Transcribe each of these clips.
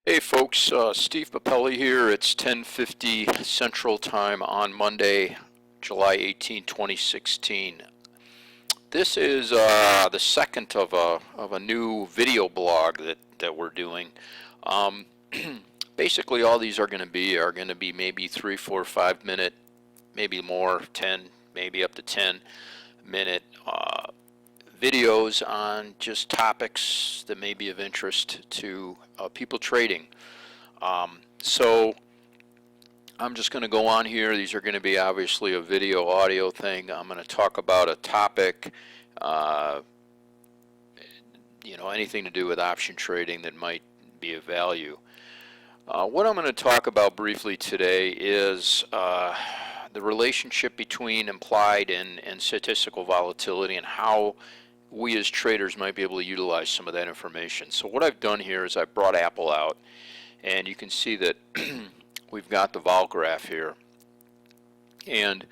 Hey folks, Steve Paple here. It's 10:50 Central Time on Monday, July 18, 2016. This is the second of a new video blog that we're doing. Um, Basically, all these are going to be maybe 3, 4, 5 minute, maybe more, 10, maybe up to 10-minute videos on just topics that may be of interest to people trading. So I'm just going to go on here. These are going to be obviously a video audio thing. I'm going to talk about a topic, uh, anything to do with option trading that might be of value. What I'm going to talk about briefly today is the relationship between implied and statistical volatility and how we as traders might be able to utilize some of that information. So what I've done here is I brought Apple out, and you can see that we've got the vol graph here, and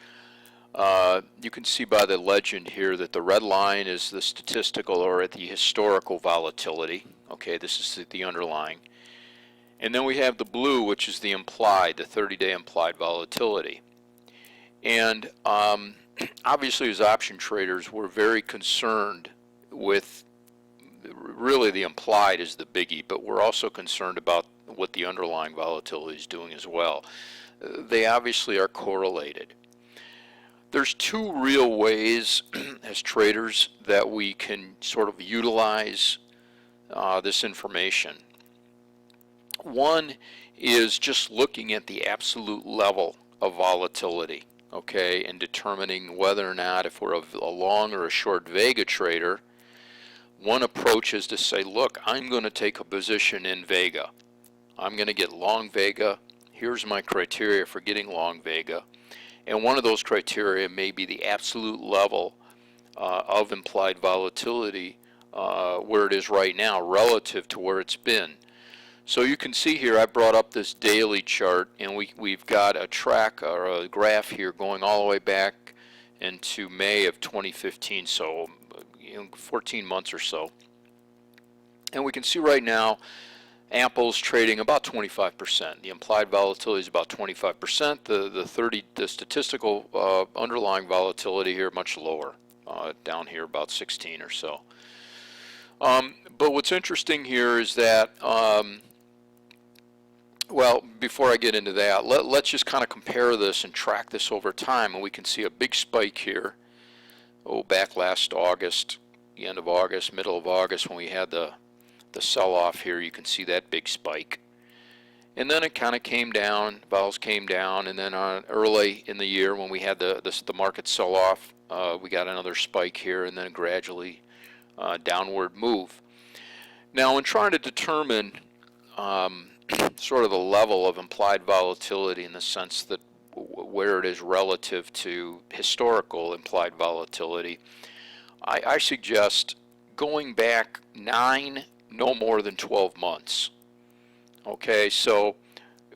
you can see by the legend here that the red line is the statistical or the historical volatility. Okay, this is the underlying. And then we have the blue, which is the implied, the 30-day implied volatility. And obviously, as option traders, we're very concerned with, really the implied is the biggie, but we're also concerned about what the underlying volatility is doing as well. They obviously are correlated. There's two real ways as traders that we can sort of utilize this information. One is just looking at the absolute level of volatility, okay, and determining whether or not, if we're a long or a short Vega trader, one approach is to say, look, I'm going to take a position in Vega. I'm going to get long Vega. Here's my criteria for getting long Vega. And one of those criteria may be the absolute level of implied volatility where it is right now relative to where it's been. So you can see here I brought up this daily chart, and we've got a track or a graph here going all the way back into May of 2015, so 14 months or so. And we can see right now Apple's trading about 25%. The implied volatility is about 25%. The statistical underlying volatility here much lower, down here about 16 or so. But what's interesting here is that well, before I get into that, let's just kind of compare this and track this over time, and we can see a big spike here. Back last August, the end of August, middle of August, when we had the sell-off here, you can see that big spike. And then it kind of came down, vols came down, and then early in the year when we had the market sell-off, we got another spike here, and then a gradually downward move. Now, in trying to determine sort of the level of implied volatility in the sense that where it is relative to historical implied volatility, I suggest going back 9, no more than 12 months. Okay, so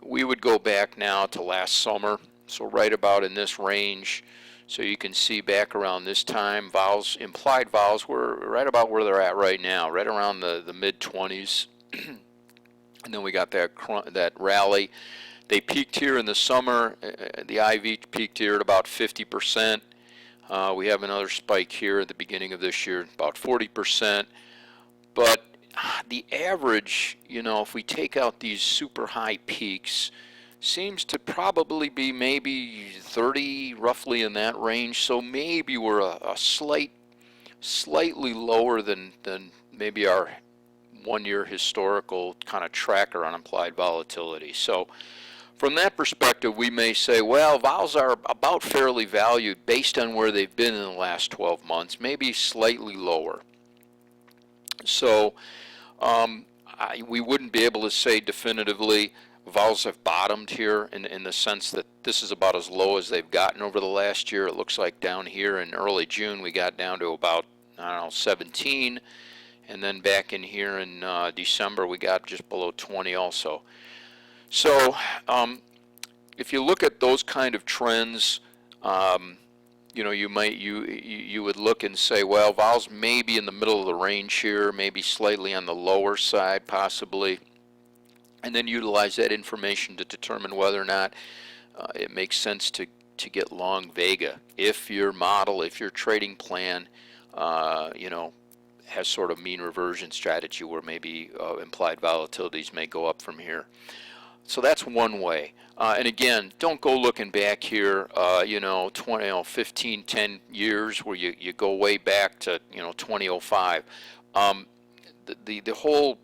we would go back now to last summer, so right about in this range. So you can see back around this time, vols, implied vols were right about where they're at right now, right around the mid-20s. And then we got that rally. They peaked here in the summer. The IV peaked here at about 50%. We have another spike here at the beginning of this year, about 40%. But the average, if we take out these super high peaks, seems to probably be maybe 30, roughly in that range. So maybe we're a slightly lower than maybe our one-year historical kind of tracker on implied volatility. So from that perspective, we may say, well, vols are about fairly valued based on where they've been in the last 12 months, maybe slightly lower. So we wouldn't be able to say definitively vols have bottomed here in the sense that this is about as low as they've gotten over the last year. It looks like down here in early June we got down to about, 17. And then back in here in December, we got just below 20 also. So if you look at those kind of trends, you would look and say, well, vols may be in the middle of the range here, maybe slightly on the lower side possibly. and then utilize that information to determine whether or not it makes sense to get long Vega. If your model, if your trading plan, you know, has sort of mean reversion strategy where maybe implied volatilities may go up from here. So that's one way. And again, don't go looking back here, you know, 15, 10 years where you go way back to, you know, 2005. The whole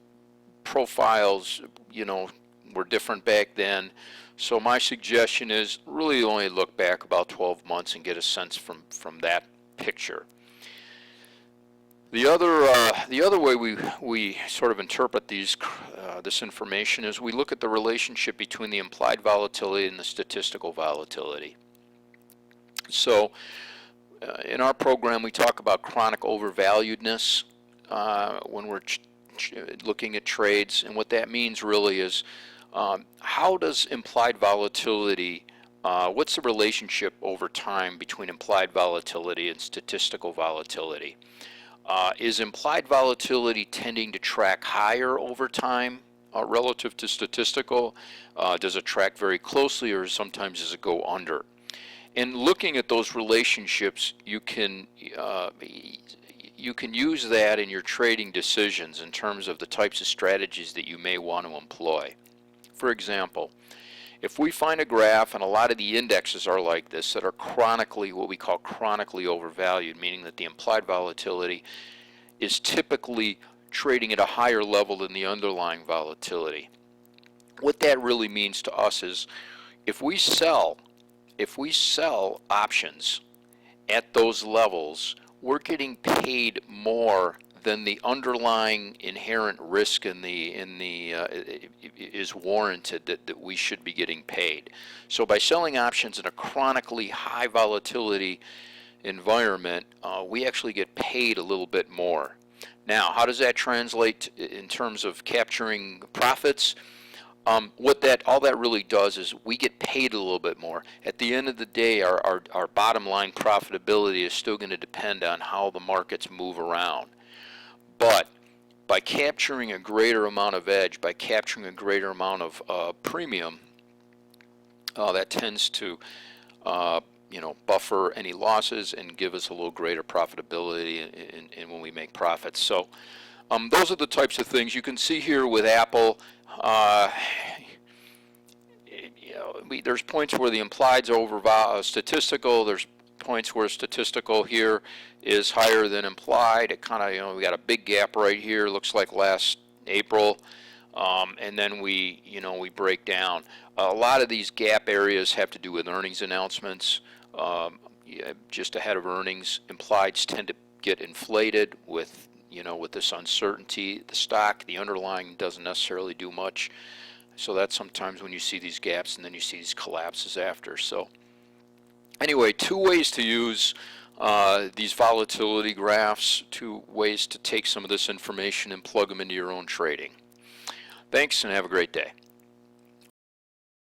profiles, you know, were different back then. So my suggestion is really only look back about 12 months and get a sense from that picture. The other way we sort of interpret this information is we look at the relationship between the implied volatility and the statistical volatility. So in our program we talk about chronic overvaluedness when we're looking at trades, and what that means really is how does implied volatility, what's the relationship over time between implied volatility and statistical volatility? Is implied volatility tending to track higher over time relative to statistical? Does it track very closely, or sometimes does it go under? And looking at those relationships, you can use that in your trading decisions in terms of the types of strategies that you may want to employ. For example, if we find a graph, and a lot of the indexes are like this, that are chronically, what we call chronically overvalued, meaning that the implied volatility is typically trading at a higher level than the underlying volatility. What that really means to us is if we sell options at those levels, we're getting paid more than the underlying inherent risk is warranted that we should be getting paid. So by selling options in a chronically high volatility environment, we actually get paid a little bit more. Now, how does that translate in terms of capturing profits? All that really does is we get paid a little bit more. At the end of the day, our bottom line profitability is still going to depend on how the markets move around. But by capturing a greater amount of edge, by capturing a greater amount of premium, that tends to buffer any losses and give us a little greater profitability in when we make profits. So those are the types of things you can see here with Apple. There's points where the implied's over statistical. There's points where statistical here is higher than implied. It kind of, we got a big gap right here. Looks like last April, and then we break down. A lot of these gap areas have to do with earnings announcements. Just ahead of earnings, implieds tend to get inflated with this uncertainty. The underlying doesn't necessarily do much. So that's sometimes when you see these gaps and then you see these collapses after. So anyway, two ways to use these volatility graphs, two ways to take some of this information and plug them into your own trading. Thanks, and have a great day.